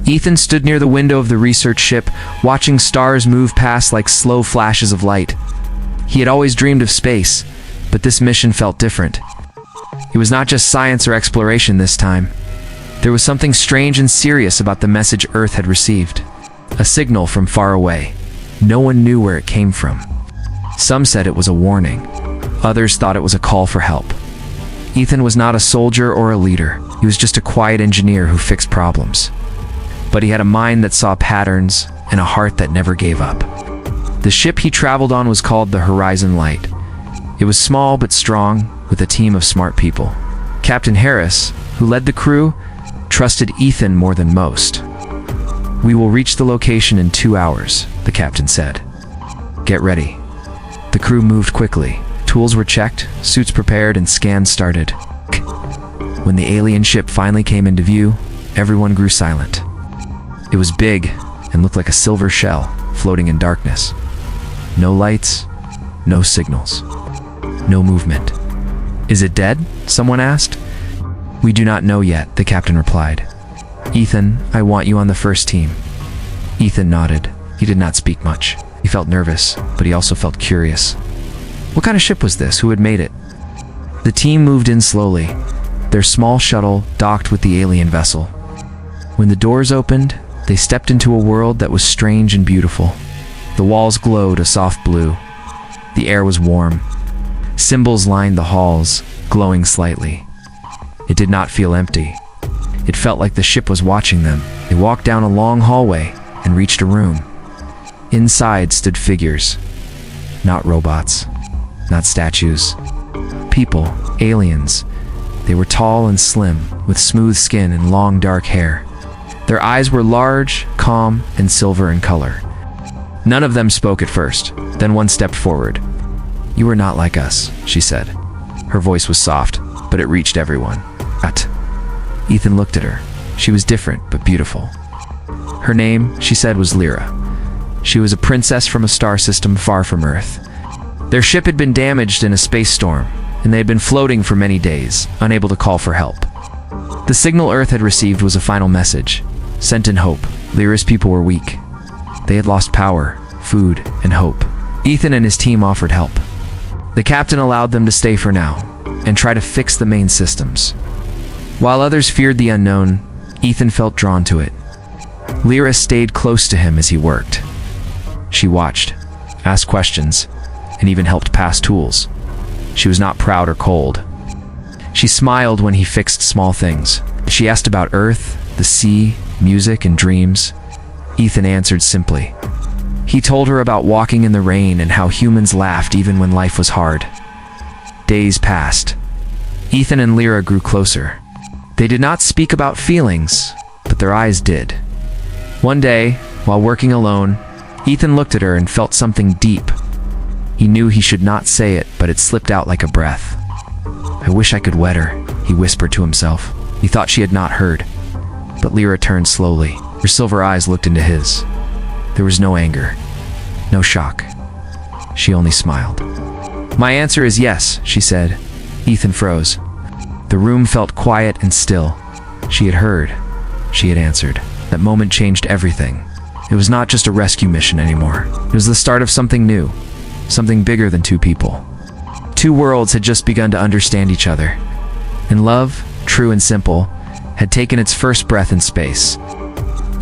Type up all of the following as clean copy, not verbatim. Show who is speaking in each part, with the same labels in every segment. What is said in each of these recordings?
Speaker 1: Ethan stood near the window of the research ship, watching stars move past like slow flashes of light. He had always dreamed of space, but this mission felt different. It was not just science or exploration this time. There was something strange and serious about the message Earth had received. A signal from far away. No one knew where it came from. Some said it was a warning. Others thought it was a call for help. Ethan was not a soldier or a leader. He was just a quiet engineer who fixed problems. But he had a mind that saw patterns and a heart that never gave up. The ship he traveled on was called the Horizon Light. It was small but strong, with a team of smart people. Captain Harris, who led the crew, trusted Ethan more than most. "We will reach the location in 2 hours," the captain said. "Get ready." The crew moved quickly. Tools were checked, suits prepared, and scans started. When the alien ship finally came into view, everyone grew silent. It was big and looked like a silver shell floating in darkness. No lights, no signals, no movement. "Is it dead?" someone asked. "We do not know yet," the captain replied. "Ethan, I want you on the first team." Ethan nodded. He did not speak much. He felt nervous, but he also felt curious. What kind of ship was this? Who had made it? The team moved in slowly. Their small shuttle docked with the alien vessel. When the doors opened, they stepped into a world that was strange and beautiful. The walls glowed a soft blue. The air was warm. Symbols lined the halls, glowing slightly. It did not feel empty. It felt like the ship was watching them. They walked down a long hallway and reached a room. Inside stood figures. Not robots. Not statues. People. Aliens. They were tall and slim, with smooth skin and long dark hair. Their eyes were large, calm, and silver in color. None of them spoke at first. Then one stepped forward. "You are not like us," she said. Her voice was soft, but it reached everyone. "What?" Ethan looked at her. She was different, but beautiful. Her name, she said, was Lyra. She was a princess from a star system far from Earth. Their ship had been damaged in a space storm, and they had been floating for many days, unable to call for help. The signal Earth had received was a final message, sent in hope. Lyra's people were weak. They had lost power, food, and hope. Ethan and his team offered help. The captain allowed them to stay for now, and try to fix the main systems. While others feared the unknown, Ethan felt drawn to it. Lyra stayed close to him as he worked. She watched, asked questions, and even helped pass tools. She was not proud or cold. She smiled when he fixed small things. She asked about Earth, the sea, music, and dreams. Ethan answered simply. He told her about walking in the rain and how humans laughed even when life was hard. Days passed. Ethan and Lyra grew closer. They did not speak about feelings, but their eyes did. One day, while working alone, Ethan looked at her and felt something deep. He knew he should not say it, but it slipped out like a breath. "I wish I could wed her," he whispered to himself. He thought she had not heard. But Lyra turned slowly. Her silver eyes looked into his. There was no anger, no shock. She only smiled. "My answer is yes," she said. Ethan froze. The room felt quiet and still. She had heard. She had answered. That moment changed everything. It was not just a rescue mission anymore. It was the start of something new. Something bigger than two people. Two worlds had just begun to understand each other. And love, true and simple, had taken its first breath in space.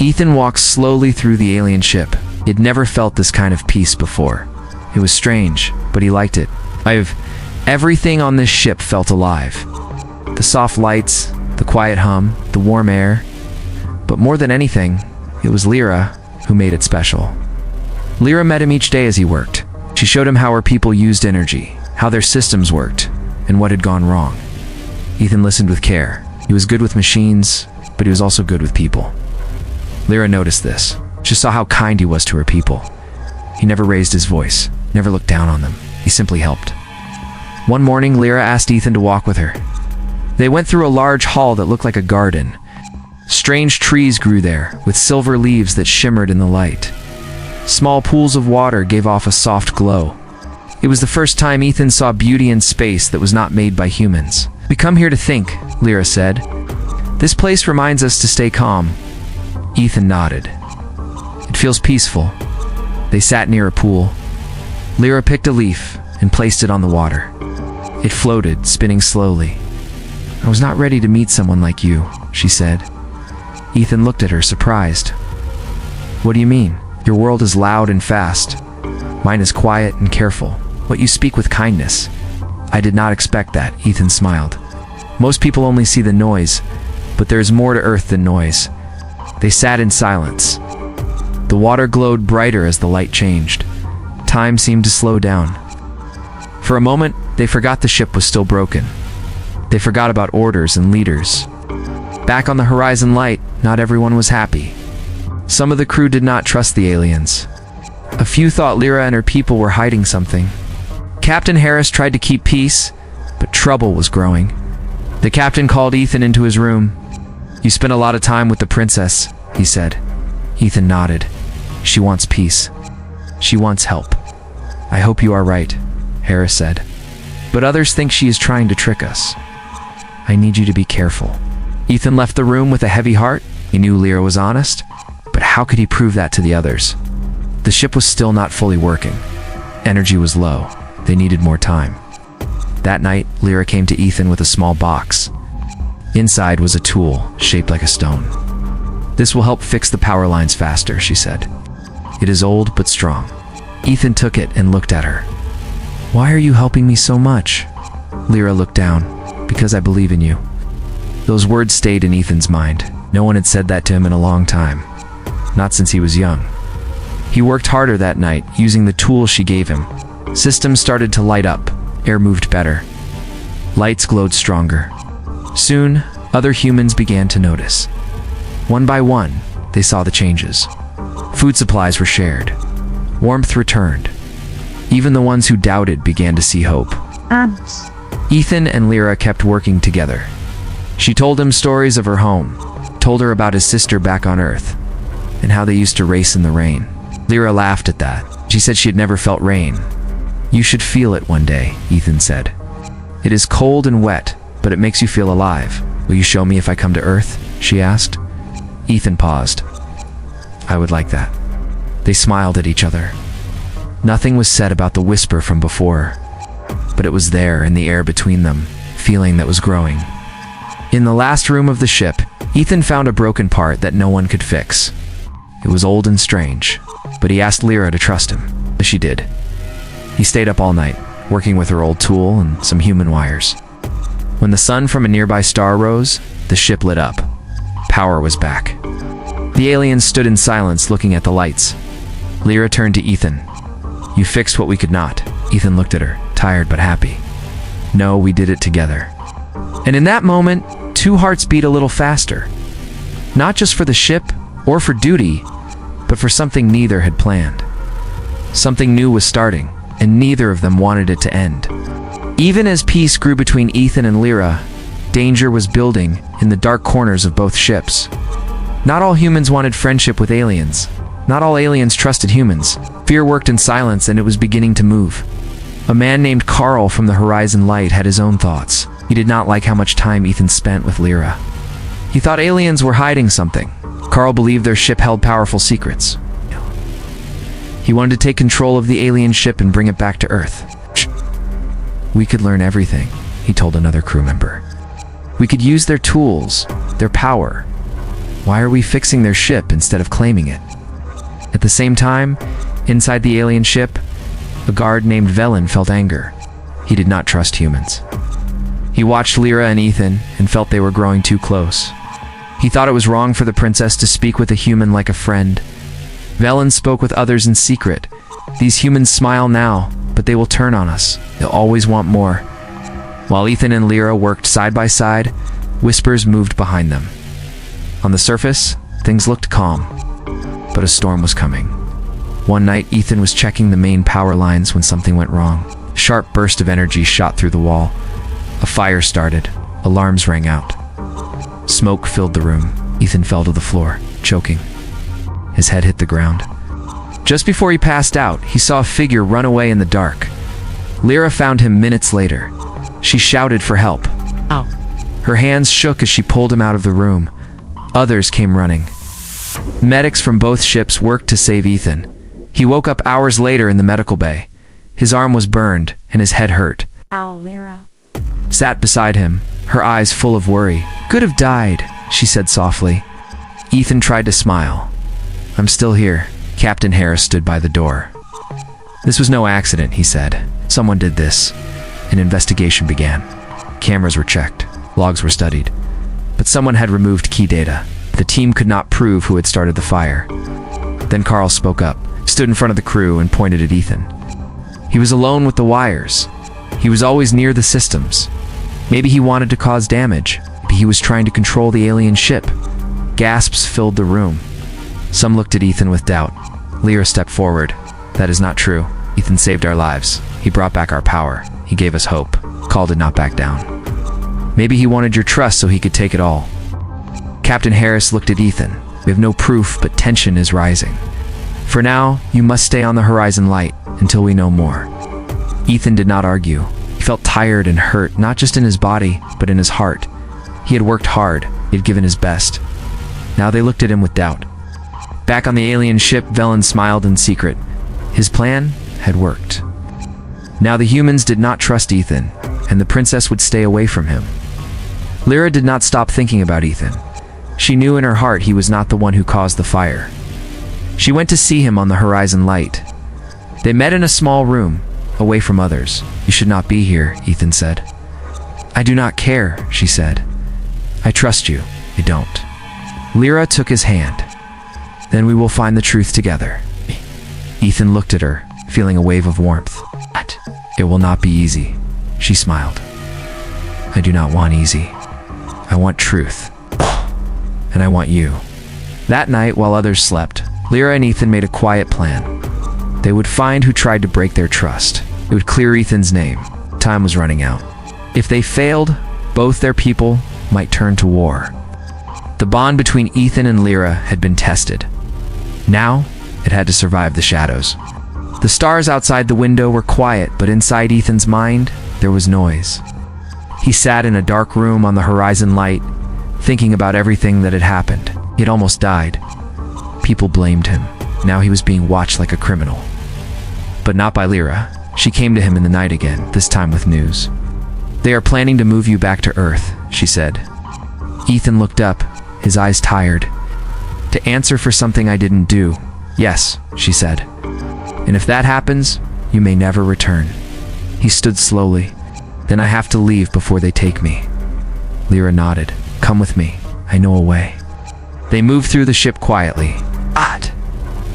Speaker 1: Ethan walked slowly through the alien ship. He had never felt this kind of peace before. It was strange, but he liked it. Everything on this ship felt alive. The soft lights, the quiet hum, the warm air. But more than anything, it was Lyra who made it special. Lyra met him each day as he worked. She showed him how her people used energy, how their systems worked, and what had gone wrong. Ethan listened with care. He was good with machines, but he was also good with people. Lyra noticed this. She saw how kind he was to her people. He never raised his voice, never looked down on them. He simply helped. One morning, Lyra asked Ethan to walk with her. They went through a large hall that looked like a garden. Strange trees grew there, with silver leaves that shimmered in the light. Small pools of water gave off a soft glow. It was the first time Ethan saw beauty in space that was not made by humans. "We come here to think," Lyra said. "This place reminds us to stay calm." Ethan nodded. It feels peaceful. They sat near a pool. Lyra picked a leaf and placed it on the water. It floated, spinning slowly. I was not ready to meet someone like you, she said. Ethan looked at her, surprised. What do you mean? Your world is loud and fast. Mine is quiet and careful, but you speak with kindness. I did not expect that, Ethan smiled. Most people only see the noise, but there is more to Earth than noise. They sat in silence. The water glowed brighter as the light changed. Time seemed to slow down. For a moment, they forgot the ship was still broken. They forgot about orders and leaders. Back on the horizon light, not everyone was happy. Some of the crew did not trust the aliens. A few thought Lyra and her people were hiding something. Captain Harris tried to keep peace, but trouble was growing. The captain called Ethan into his room. You spent a lot of time with the princess, he said. Ethan nodded. She wants peace. She wants help. I hope you are right, Harris said. But others think she is trying to trick us. I need you to be careful. Ethan left the room with a heavy heart. He knew Lyra was honest, but how could he prove that to the others? The ship was still not fully working. Energy was low. They needed more time. That night, Lyra came to Ethan with a small box. Inside was a tool shaped like a stone. This will help fix the power lines faster, she said. It is old but strong. Ethan took it and looked at her. Why are you helping me so much? Lyra looked down. Because I believe in you. Those words stayed in Ethan's mind. No one had said that to him in a long time. Not since he was young. He worked harder that night, using the tools she gave him. Systems started to light up. Air moved better. Lights glowed stronger. Soon, other humans began to notice. One by one, they saw the changes. Food supplies were shared. Warmth returned. Even the ones who doubted began to see hope. Ethan and Lyra kept working together. She told him stories of her home, told her about his sister back on Earth, and how they used to race in the rain. Lyra laughed at that. She said she had never felt rain. You should feel it one day, Ethan said. It is cold and wet, but it makes you feel alive. Will you show me if I come to Earth? She asked. Ethan paused. I would like that. They smiled at each other. Nothing was said about the whisper from before, but it was there in the air between them, feeling that was growing. In the last room of the ship, Ethan found a broken part that no one could fix. It was old and strange, but he asked Lyra to trust him. She did. He stayed up all night, working with her old tool and some human wires. When the sun from a nearby star rose, the ship lit up. Power was back. The aliens stood in silence, looking at the lights. Lyra turned to Ethan. You fixed what we could not. Ethan looked at her, tired but happy. No, we did it together. And in that moment, two hearts beat a little faster. Not just for the ship or for duty, but for something neither had planned. Something new was starting, and neither of them wanted it to end. Even as peace grew between Ethan and Lyra, danger was building in the dark corners of both ships. Not all humans wanted friendship with aliens. Not all aliens trusted humans. Fear worked in silence, and it was beginning to move. A man named Carl from the Horizon Light had his own thoughts. He did not like how much time Ethan spent with Lyra. He thought aliens were hiding something. Carl believed their ship held powerful secrets. He wanted to take control of the alien ship and bring it back to Earth. We could learn everything, he told another crew member. We could use their tools, their power. Why are we fixing their ship instead of claiming it? At the same time, inside the alien ship, a guard named Velen felt anger. He did not trust humans. He watched Lyra and Ethan and felt they were growing too close. He thought it was wrong for the princess to speak with a human like a friend. Velen spoke with others in secret. These humans smile now, but they will turn on us. They'll always want more. While Ethan and Lyra worked side by side, whispers moved behind them. On the surface, things looked calm, but a storm was coming. One night, Ethan was checking the main power lines when something went wrong. A sharp burst of energy shot through the wall. A fire started. Alarms rang out. Smoke filled the room. Ethan fell to the floor, choking. His head hit the ground. Just before he passed out, he saw a figure run away in the dark. Lyra found him minutes later. She shouted for help. Ow. Her hands shook as she pulled him out of the room. Others came running. Medics from both ships worked to save Ethan. He woke up hours later in the medical bay. His arm was burned, and his head hurt.
Speaker 2: Lyra
Speaker 1: Sat beside him, her eyes full of worry. "Could have died," she said softly. Ethan tried to smile. "I'm still here." Captain Harris stood by the door. "This was no accident," he said. "Someone did this." An investigation began. Cameras were checked. Logs were studied. But someone had removed key data. The team could not prove who had started the fire. Then Carl spoke up, stood in front of the crew, and pointed at Ethan. He was alone with the wires. He was always near the systems. Maybe he wanted to cause damage. Maybe he was trying to control the alien ship. Gasps filled the room. Some looked at Ethan with doubt. Lyra stepped forward. "That is not true. Ethan saved our lives. He brought back our power. He gave us hope." Carl did not back down. "Maybe he wanted your trust so he could take it all." Captain Harris looked at Ethan. "We have no proof, but tension is rising. For now, you must stay on the horizon light until we know more." Ethan did not argue. He felt tired and hurt, not just in his body, but in his heart. He had worked hard. He had given his best. Now they looked at him with doubt. Back on the alien ship, Velen smiled in secret. His plan had worked. Now the humans did not trust Ethan, and the princess would stay away from him. Lyra did not stop thinking about Ethan. She knew in her heart he was not the one who caused the fire. She went to see him on the horizon light. They met in a small room, away from others. "You should not be here," Ethan said. "I do not care," she said. "I trust you. I don't." Lyra took his hand. "Then we will find the truth together." Ethan looked at her, feeling a wave of warmth. "But it will not be easy," she smiled. "I do not want easy. I want truth. And I want you." That night, while others slept, Lyra and Ethan made a quiet plan. They would find who tried to break their trust. It would clear Ethan's name. Time was running out. If they failed, both their people might turn to war. The bond between Ethan and Lyra had been tested. Now, it had to survive the shadows. The stars outside the window were quiet, but inside Ethan's mind, there was noise. He sat in a dark room on the horizon light, thinking about everything that had happened. He had almost died. People blamed him. Now he was being watched like a criminal. But not by Lyra. She came to him in the night again, this time with news. "They are planning to move you back to Earth," she said. Ethan looked up, his eyes tired. "To answer for something I didn't do." "Yes," she said. "And if that happens, you may never return." He stood slowly. "Then I have to leave before they take me." Lyra nodded. "Come with me. I know a way." They moved through the ship quietly.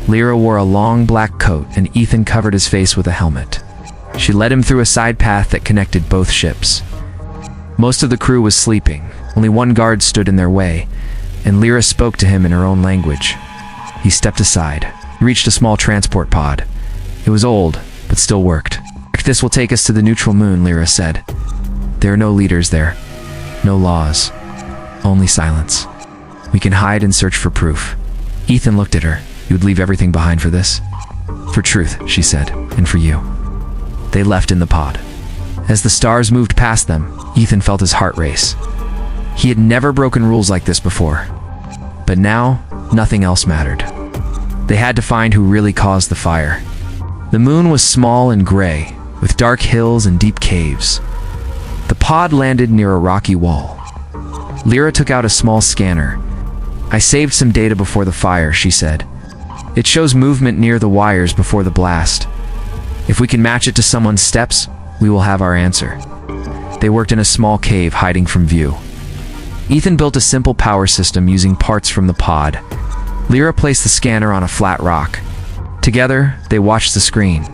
Speaker 1: Lyra wore a long black coat, and Ethan covered his face with a helmet. She led him through a side path that connected both ships. Most of the crew was sleeping. Only one guard stood in their way, and Lyra spoke to him in her own language. He stepped aside. He reached a small transport pod. It was old, but still worked. "This will take us to the neutral moon," Lyra said. "There are no leaders there. No laws. Only silence. We can hide and search for proof." Ethan looked at her. "You would leave everything behind for this?" "For truth," she said, "and for you." They left in the pod. As the stars moved past them, Ethan felt his heart race. He had never broken rules like this before. But now, nothing else mattered. They had to find who really caused the fire. The moon was small and gray, with dark hills and deep caves. The pod landed near a rocky wall. Lyra took out a small scanner. "I saved some data before the fire," she said. "It shows movement near the wires before the blast. If we can match it to someone's steps, we will have our answer." They worked in a small cave hiding from view. Ethan built a simple power system using parts from the pod. Lyra placed the scanner on a flat rock. Together, they watched the screen.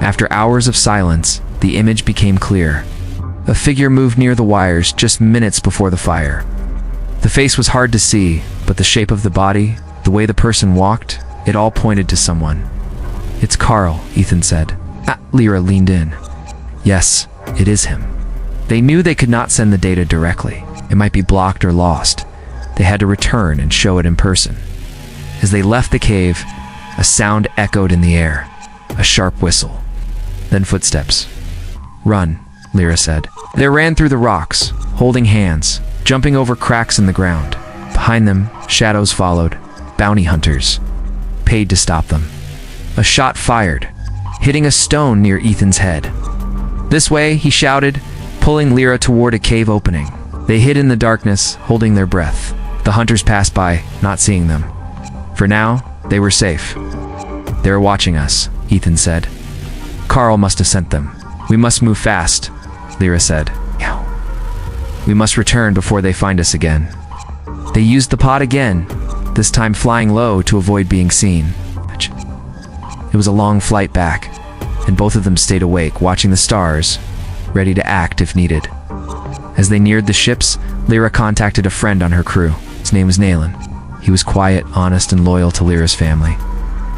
Speaker 1: After hours of silence, the image became clear. A figure moved near the wires just minutes before the fire. The face was hard to see, but the shape of the body, the way the person walked, it all pointed to someone. "It's Carl," Ethan said. Lyra leaned in. "Yes, it is him." They knew they could not send the data directly. It might be blocked or lost. They had to return and show it in person. As they left the cave, a sound echoed in the air, a sharp whistle. Then footsteps. "Run," Lyra said. They ran through the rocks, holding hands, jumping over cracks in the ground. Behind them, shadows followed. bounty hunters, paid to stop them. A shot fired, hitting a stone near Ethan's head. "This way," he shouted, pulling Lyra toward a cave opening. They hid in the darkness, holding their breath. The hunters passed by, not seeing them. For now, they were safe. "They are watching us," Ethan said. "Carl must have sent them. We must move fast," Lyra said. "We must return before they find us again." They used the pod again, this time flying low to avoid being seen. It was a long flight back, and both of them stayed awake, watching the stars, ready to act if needed. As they neared the ships, Lyra contacted a friend on her crew. His name was Naylan. He was quiet, honest, and loyal to Lyra's family.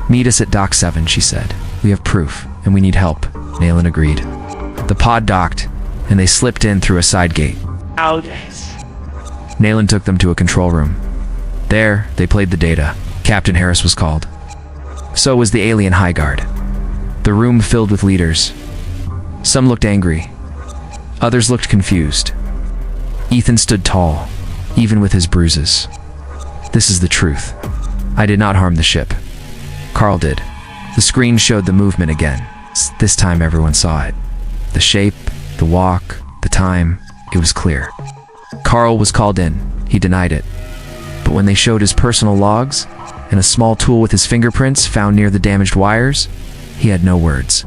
Speaker 1: "Meet us at Dock 7, she said. "We have proof, and we need help," Naylan agreed. The pod docked, and they slipped in through a side gate. Naylan took them to a control room. There, they played the data. Captain Harris was called. So was the alien High Guard. The room filled with leaders. Some looked angry. Others looked confused. Ethan stood tall, even with his bruises. "This is the truth. I did not harm the ship. Carl did." The screen showed the movement again. This time everyone saw it. The shape, the walk, the time, it was clear. Carl was called in. He denied it. But when they showed his personal logs and a small tool with his fingerprints found near the damaged wires, he had no words.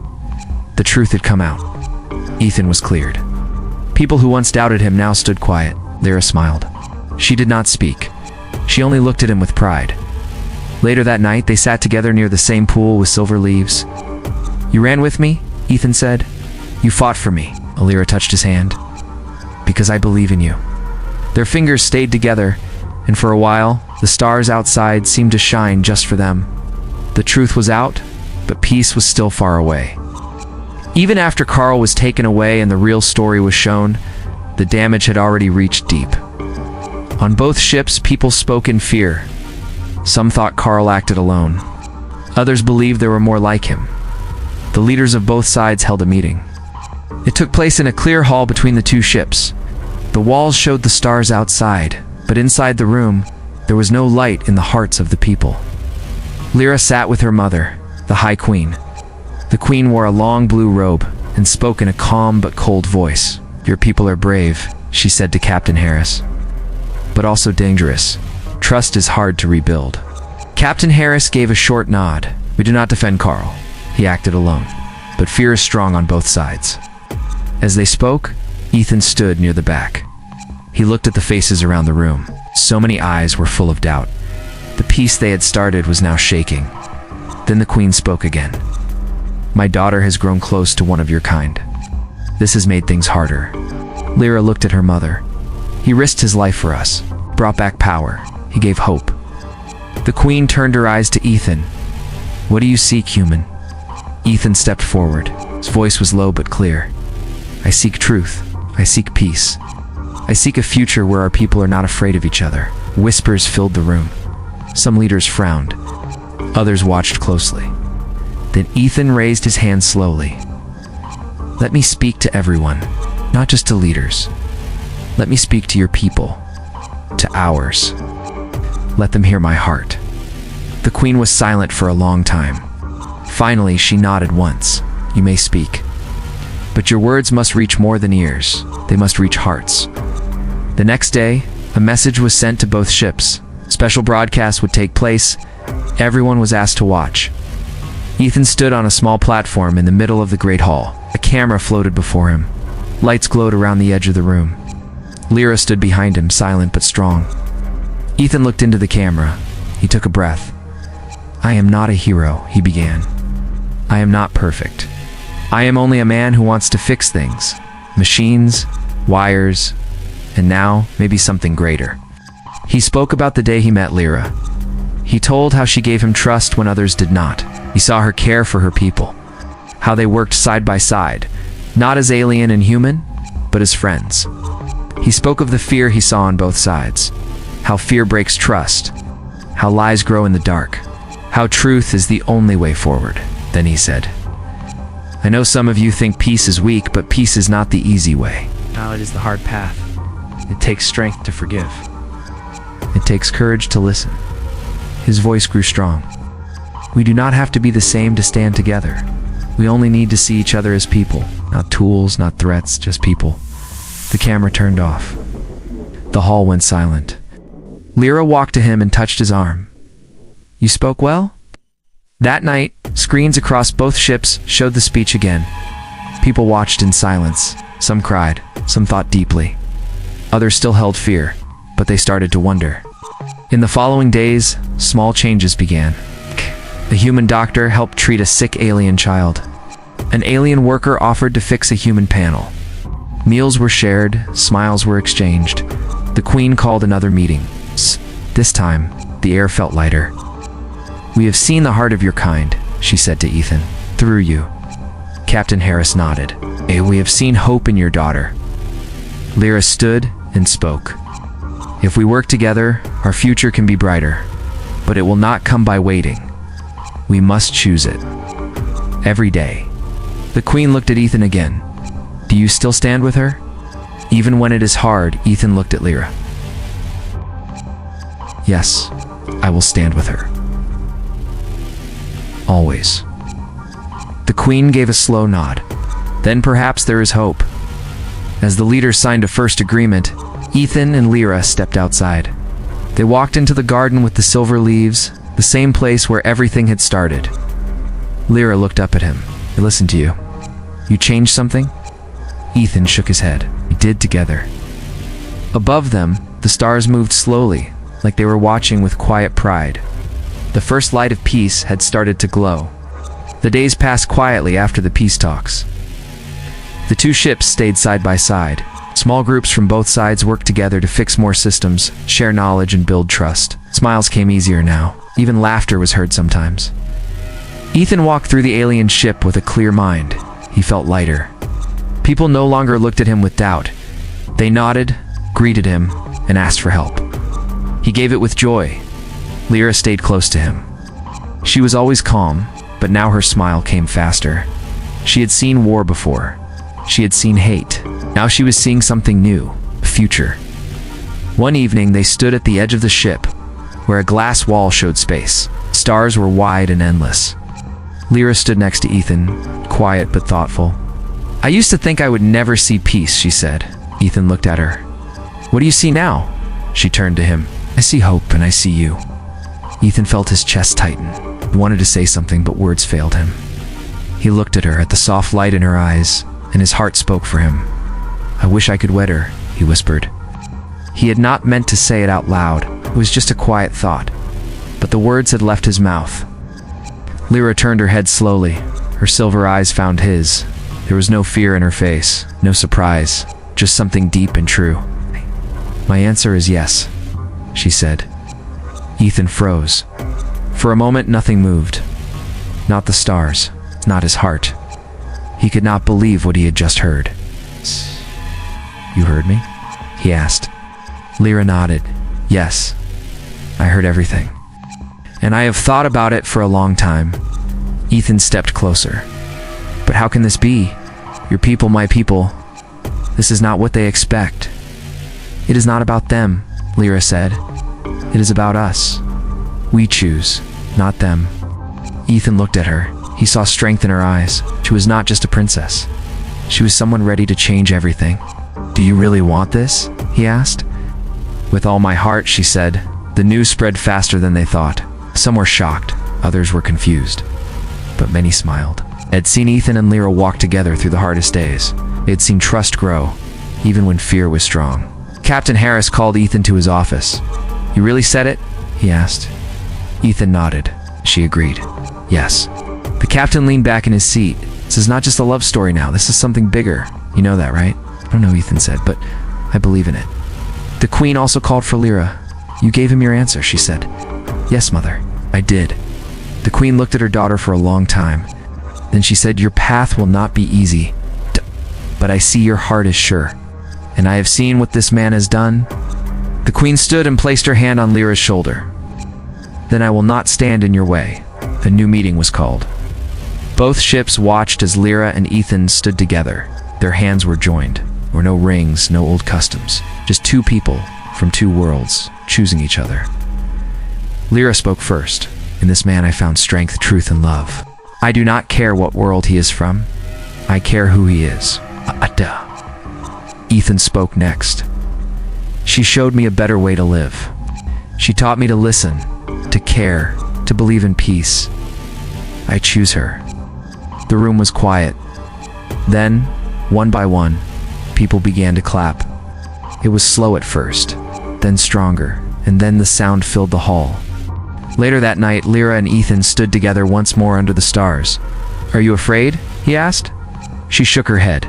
Speaker 1: The truth had come out. Ethan was cleared. People who once doubted him now stood quiet. Lyra smiled. She did not speak. She only looked at him with pride. Later that night, they sat together near the same pool with silver leaves. "You ran with me," Ethan said. "You fought for me." Lyra touched his hand. "Because I believe in you." Their fingers stayed together, and for a while, the stars outside seemed to shine just for them. The truth was out, but peace was still far away. Even after Carl was taken away and the real story was shown, the damage had already reached deep. On both ships, people spoke in fear. Some thought Carl acted alone. Others believed there were more like him. The leaders of both sides held a meeting. It took place in a clear hall between the two ships. The walls showed the stars outside, but inside the room, there was no light in the hearts of the people. Lyra sat with her mother, the High Queen. The Queen wore a long blue robe and spoke in a calm but cold voice. "Your people are brave," she said to Captain Harris, "but also dangerous. Trust is hard to rebuild." Captain Harris gave a short nod. "We do not defend Carl. He acted alone. But fear is strong on both sides." As they spoke, Ethan stood near the back. He looked at the faces around the room. So many eyes were full of doubt. The peace they had started was now shaking. Then the Queen spoke again. "My daughter has grown close to one of your kind. This has made things harder." Lyra looked at her mother. "He risked his life for us, brought back power. He gave hope." The Queen turned her eyes to Ethan. "What do you seek, human?" Ethan stepped forward. His voice was low but clear. "I seek truth. I seek peace. I seek a future where our people are not afraid of each other." Whispers filled the room. Some leaders frowned. Others watched closely. Then Ethan raised his hand slowly. "Let me speak to everyone, not just to leaders. Let me speak to your people, to ours. Let them hear my heart." The Queen was silent for a long time. Finally, she nodded once. "You may speak. But your words must reach more than ears. They must reach hearts." The next day, a message was sent to both ships. Special broadcasts would take place. Everyone was asked to watch. Ethan stood on a small platform in the middle of the Great Hall. A camera floated before him. Lights glowed around the edge of the room. Lyra stood behind him, silent but strong. Ethan looked into the camera. He took a breath. "I am not a hero," he began. "I am not perfect. I am only a man who wants to fix things. Machines, wires, and now maybe something greater." He spoke about the day he met Lyra. He told how she gave him trust when others did not. He saw her care for her people, how they worked side by side, not as alien and human, but as friends. He spoke of the fear he saw on both sides, how fear breaks trust, how lies grow in the dark, how truth is the only way forward. Then he said, "I know some of you think peace is weak, but peace is not the easy way. Now it is the hard path. It takes strength to forgive. It takes courage to listen. His voice grew strong. We do not have to be the same to stand together. We only need to see each other as people. Not tools, not threats, just people. The camera turned off. The hall went silent. Lyra walked to him and touched his arm. You spoke well? That night, screens across both ships showed the speech again. People watched in silence. Some cried, some thought deeply. Others still held fear, but they started to wonder. In the following days, small changes began. A human doctor helped treat a sick alien child. An alien worker offered to fix a human panel. Meals were shared, smiles were exchanged. The Queen called another meeting. This time, the air felt lighter. We have seen the heart of your kind, she said to Ethan, through you. Captain Harris nodded. We have seen hope in your daughter. Lyra stood and spoke. If we work together, our future can be brighter, but it will not come by waiting. We must choose it. Every day. The Queen looked at Ethan again. Do you still stand with her? Even when it is hard, Ethan looked at Lyra. Yes, I will stand with her. Always. The Queen gave a slow nod. Then perhaps there is hope. As the leaders signed a first agreement, Ethan and Lyra stepped outside. They walked into the garden with the silver leaves, the same place where everything had started. Lyra looked up at him. I listened to you. You changed something? Ethan shook his head. We did together. Above them, the stars moved slowly, like they were watching with quiet pride. The first light of peace had started to glow. The days passed quietly after the peace talks. The two ships stayed side by side. Small groups from both sides worked together to fix more systems, share knowledge, and build trust. Smiles came easier now. Even laughter was heard sometimes. Ethan walked through the alien ship with a clear mind. He felt lighter. People no longer looked at him with doubt. They nodded, greeted him, and asked for help. He gave it with joy. Lyra stayed close to him. She was always calm, but now her smile came faster. She had seen war before. She had seen hate. Now she was seeing something new, a future. One evening, they stood at the edge of the ship, where a glass wall showed space. Stars were wide and endless. Lyra stood next to Ethan, quiet but thoughtful. I used to think I would never see peace, she said. Ethan looked at her. What do you see now? She turned to him. I see hope and I see you. Ethan felt his chest tighten. He wanted to say something, but words failed him. He looked at her, at the soft light in her eyes, and his heart spoke for him. I wish I could wed her, he whispered. He had not meant to say it out loud. It was just a quiet thought. But the words had left his mouth. Lyra turned her head slowly. Her silver eyes found his. There was no fear in her face, no surprise, just something deep and true. My answer is yes, she said. Ethan froze. For a moment, nothing moved. Not the stars, not his heart. He could not believe what he had just heard. You heard me? He asked. Lyra nodded. Yes, I heard everything. And I have thought about it for a long time. Ethan stepped closer. But how can this be? Your people, my people. This is not what they expect. It is not about them, Lyra said. It is about us. We choose, not them. Ethan looked at her. He saw strength in her eyes. She was not just a princess. She was someone ready to change everything. Do you really want this? He asked. With all my heart, she said. The news spread faster than they thought. Some were shocked, others were confused. But many smiled. They had seen Ethan and Lyra walk together through the hardest days. They had seen trust grow, even when fear was strong. Captain Harris called Ethan to his office. You really said it? He asked. Ethan nodded. She agreed. Yes. The captain leaned back in his seat. This is not just a love story now. This is something bigger. You know that, right? I don't know, Ethan said, but I believe in it. The Queen also called for Lyra. You gave him your answer, she said. Yes, Mother, I did. The Queen looked at her daughter for a long time. Then she said, your path will not be easy, but I see your heart is sure. And I have seen what this man has done. The Queen stood and placed her hand on Lyra's shoulder. Then I will not stand in your way. A new meeting was called. Both ships watched as Lyra and Ethan stood together. Their hands were joined. There were no rings, no old customs. Just two people from two worlds choosing each other. Lyra spoke first. In this man I found strength, truth, and love. I do not care what world he is from. I care who he is. Ethan spoke next. She showed me a better way to live. She taught me to listen, to care, to believe in peace. I choose her. The room was quiet. Then, one by one, people began to clap. It was slow at first, then stronger, and then the sound filled the hall. Later that night, Lyra and Ethan stood together once more under the stars. "Are you afraid?" he asked. She shook her head.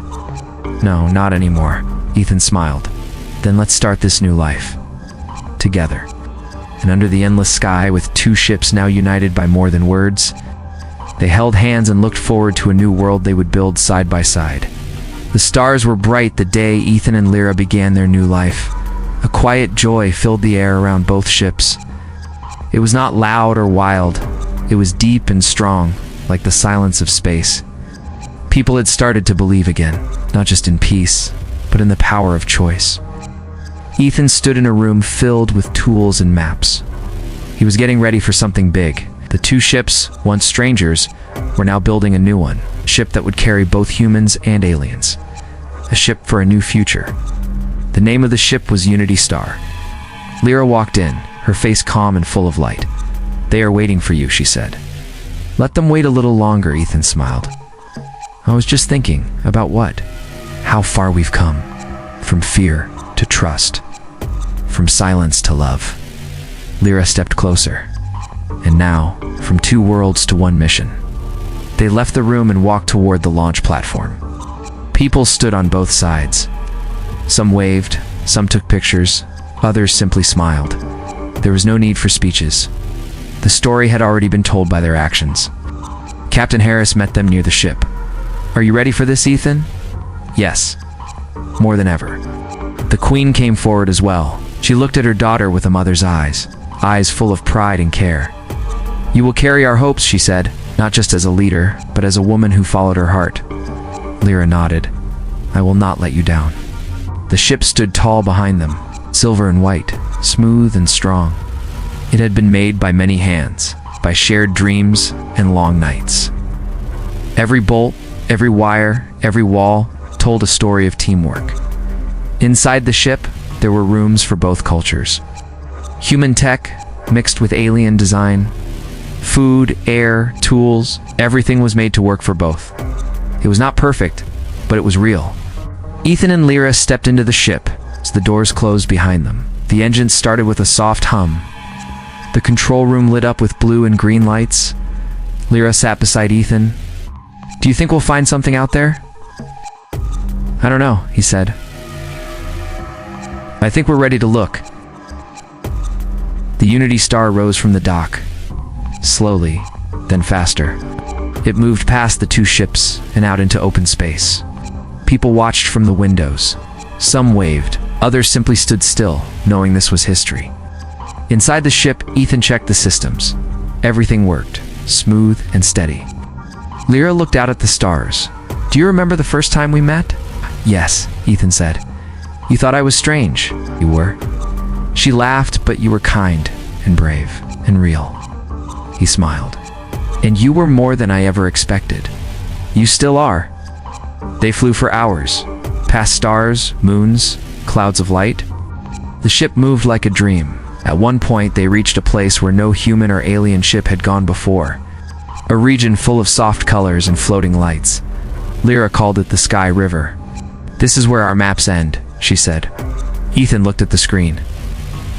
Speaker 1: "No, not anymore." Ethan smiled. "Then let's start this new life. Together." And under the endless sky, with two ships now united by more than words, they held hands and looked forward to a new world they would build side by side. The stars were bright the day Ethan and Lyra began their new life. A quiet joy filled the air around both ships. It was not loud or wild. It was deep and strong, like the silence of space. People had started to believe again, not just in peace, but in the power of choice. Ethan stood in a room filled with tools and maps. He was getting ready for something big. The two ships, once strangers, were now building a new one, a ship that would carry both humans and aliens. A ship for a new future. The name of the ship was Unity Star. Lyra walked in, her face calm and full of light. "They are waiting for you," she said. "Let them wait a little longer," Ethan smiled. "I was just thinking about what? How far we've come. From fear to trust. From silence to love." Lyra stepped closer. And now, from two worlds to one mission. They left the room and walked toward the launch platform. People stood on both sides. Some waved, some took pictures, others simply smiled. There was no need for speeches. The story had already been told by their actions. Captain Harris met them near the ship. "Are you ready for this, Ethan?" "Yes. More than ever." The Queen came forward as well. She looked at her daughter with a mother's eyes full of pride and care. "You will carry our hopes," she said, "not just as a leader, but as a woman who followed her heart." Lyra nodded. "I will not let you down." The ship stood tall behind them, silver and white, smooth and strong. It had been made by many hands, by shared dreams and long nights. Every bolt, every wire, every wall told a story of teamwork. Inside the ship, there were rooms for both cultures. Human tech mixed with alien design. Food, air, tools, everything was made to work for both. It was not perfect, but it was real. Ethan and Lyra stepped into the ship as the doors closed behind them. The engines started with a soft hum. The control room lit up with blue and green lights. Lyra sat beside Ethan. "Do you think we'll find something out there?" "I don't know," he said. "I think we're ready to look." The Unity Star rose from the dock. Slowly, then faster. It moved past the two ships and out into open space. People watched from the windows. Some waved, others simply stood still, knowing this was history. Inside the ship, Ethan checked the systems. Everything worked, smooth and steady. Lyra looked out at the stars. "Do you remember the first time we met?" "Yes," Ethan said. "You thought I was strange." "You were." She laughed, "But you were kind and brave and real." He smiled. "And you were more than I ever expected." "You still are." They flew for hours, past stars, moons, clouds of light. The ship moved like a dream. At one point, they reached a place where no human or alien ship had gone before. A region full of soft colors and floating lights. Lyra called it the Sky River. "This is where our maps end," she said. Ethan looked at the screen.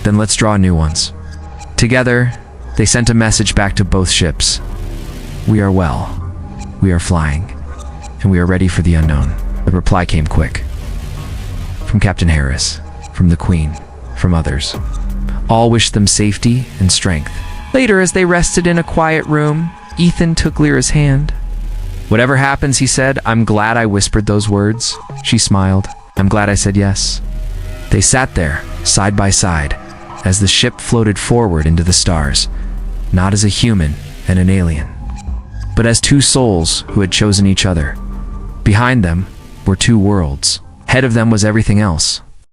Speaker 1: "Then let's draw new ones." Together, they sent a message back to both ships. "We are well. We are flying. And we are ready for the unknown." The reply came quick. From Captain Harris, from the Queen, from others. All wished them safety and strength. Later, as they rested in a quiet room, Ethan took Lyra's hand. "Whatever happens," he said, "I'm glad I whispered those words." She smiled. "I'm glad I said yes." They sat there, side by side, as the ship floated forward into the stars, not as a human and an alien, but as two souls who had chosen each other. Behind them were two worlds. Ahead of them was everything else.